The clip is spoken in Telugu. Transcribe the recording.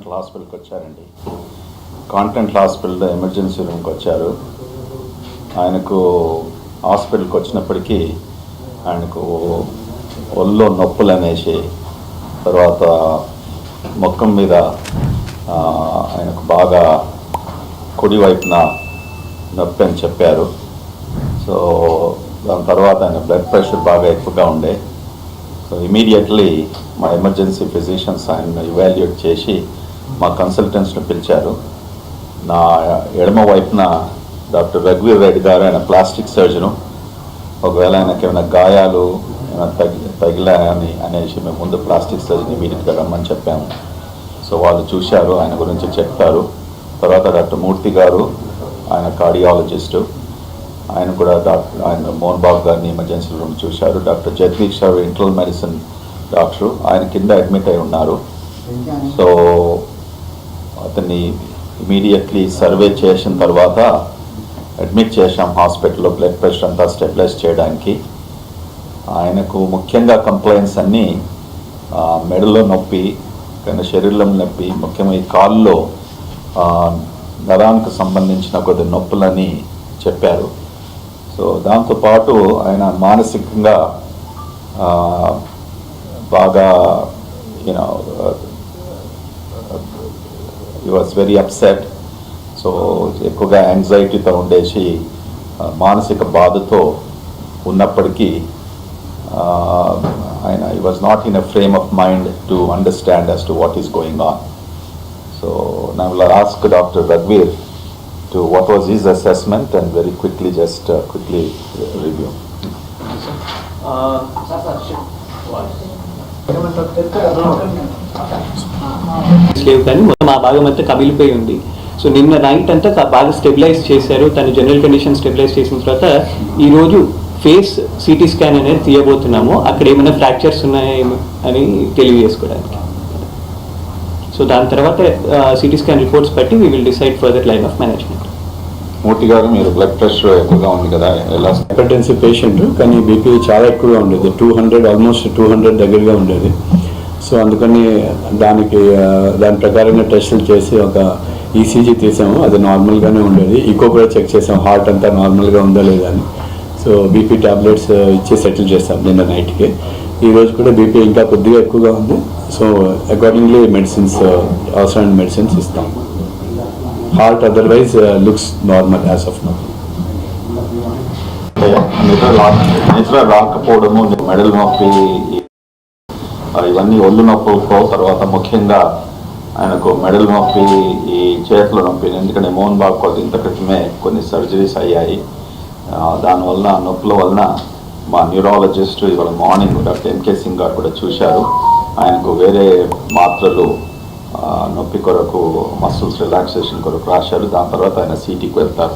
కాంటినెంటల్ హాస్పిటల్కి వచ్చారండి. కాంటినెంటల్ హాస్పిటల్లో ఎమర్జెన్సీ రూమ్కి వచ్చారు. ఆయనకు హాస్పిటల్కి వచ్చినప్పటికీ ఆయనకు ఒళ్ళో నొప్పులు అనేసి, తర్వాత ముఖం మీద ఆయనకు బాగా కుడివైపున నొప్పి అని చెప్పారు. సో దాని తర్వాత ఆయన బ్లడ్ ప్రెషర్ బాగా ఎక్కువగా ఉండే. సో ఇమీడియట్లీ మా ఎమర్జెన్సీ ఫిజిషియన్స్ ఆయన ఇవాల్యుయేట్ చేసి మా కన్సల్టెంట్స్ని పిలిచారు. నా ఎడమ వైపున డాక్టర్ రఘువీర్ రెడ్డి గారు, ఆయన ప్లాస్టిక్ సర్జను. ఒకవేళ ఆయనకి ఏమైనా గాయాలు తగిలాయని అనేసి మేము ముందు ప్లాస్టిక్ సర్జన్ ఇమీడియట్గా రమ్మని చెప్పాము. సో వాళ్ళు చూశారు, ఆయన గురించి చెప్పారు. తర్వాత డాక్టర్ మూర్తి గారు, ఆయన కార్డియాలజిస్టు, ఆయన కూడా ఆయన మోహన్ బాబు గారిని ఎమర్జెన్సీ రూమ్ చూశారు. డాక్టర్ జగదీష్ రావు ఇంటర్నల్ మెడిసిన్ డాక్టరు, ఆయన కింద అడ్మిట్ అయి ఉన్నారు. సో అతన్ని ఇమీడియట్లీ సర్వే చేసిన తర్వాత అడ్మిట్ చేశాం హాస్పిటల్లో, బ్లడ్ ప్రెషర్ అంతా స్టెబిలైజ్ చేయడానికి. ఆయనకు ముఖ్యంగా కంప్లైంట్స్ అన్నీ మెడలో నొప్పి, కానీ శరీరంలో నొప్పి, ముఖ్యంగా ఈ కాల్లో నరానికి సంబంధించిన కొద్ది నొప్పులని చెప్పారు. సో దాంతోపాటు ఆయన మానసికంగా బాగా he was very upset. So ఎక్కువగా యాంగ్జైటీతో ఉండేసి మానసిక బాధతో ఉన్నప్పటికీ ఆయన he was not in a frame of mind to understand as to what is going on. So now I will ask Dr. Raghuveer to what was his assessment and very quickly quickly review. కానీ మా భాగం అంతా కమిలిపోయి ఉంది. సో నిన్న నైట్ అంతా బాగా స్టెబిలైజ్ చేశారు. తను జనరల్ కండిషన్ స్టెబిలైజ్ చేసిన తర్వాత ఈరోజు ఫేస్ సిటీ స్కాన్ అనేది తీయబోతున్నాము. అక్కడ ఏమైనా ఫ్రాక్చర్స్ ఉన్నాయేమో అని తెలియజేసుకోవడానికి. సో దాని తర్వాత సిటీ స్కాన్ రిపోర్ట్స్ బట్టి we will decide further line of management. Murthy garu, మీరు బ్లడ్ ప్రెషర్ ఎక్కువగా ఉంది కదా, ఎలా? హైపర్టెన్సివ్ పేషెంట్, కానీ బీపీ చాలా ఎక్కువగా ఉండేది, 200 ఆల్మోస్ట్ 200 దగ్గరగా ఉండేది. సో అందుకని దాని ప్రకారంగా టెస్టులు చేసి ఒక ఈసీజీ తీసాము, అది నార్మల్గానే ఉండేది. ఈకో కూడా చెక్ చేసాము, హార్ట్ అంతా నార్మల్గా ఉందా లేదా అని. సో బీపీ ట్యాబ్లెట్స్ ఇచ్చి సెటిల్ చేస్తాం నిన్న నైట్కి. ఈరోజు కూడా బీపీ ఇంకా కొద్దిగా ఎక్కువగా ఉంది. సో అకార్డింగ్లీ మెడిసిన్స్, అవసరమైన మెడిసిన్స్ ఇస్తాం. Heart otherwise looks normal as of now. నిద్ర రాకపోవడము, మెడల్ నొప్పి, ఇవన్నీ ఒళ్ళు నొప్పులతో, తర్వాత ముఖ్యంగా ఆయనకు మెడల్ నొప్పి, ఈ చేతుల నొప్పి. ఎందుకంటే మోహన్ బాబు కొద్ది ఇంత క్రితమే కొన్ని సర్జరీస్ అయ్యాయి. దానివల్ల నొప్పుల వలన మా న్యూరాలజిస్ట్ ఇవాళ మార్నింగ్ డాక్టర్ ఎంకే సింగ్ గారు కూడా చూశారు. ఆయనకు వేరే మాత్రలు నొప్పి కొరకు, మసిల్స్ రిలాక్సేషన్ కొరకు రాశారు. దాని తర్వాత ఆయన సిటీకి వెళ్తారు.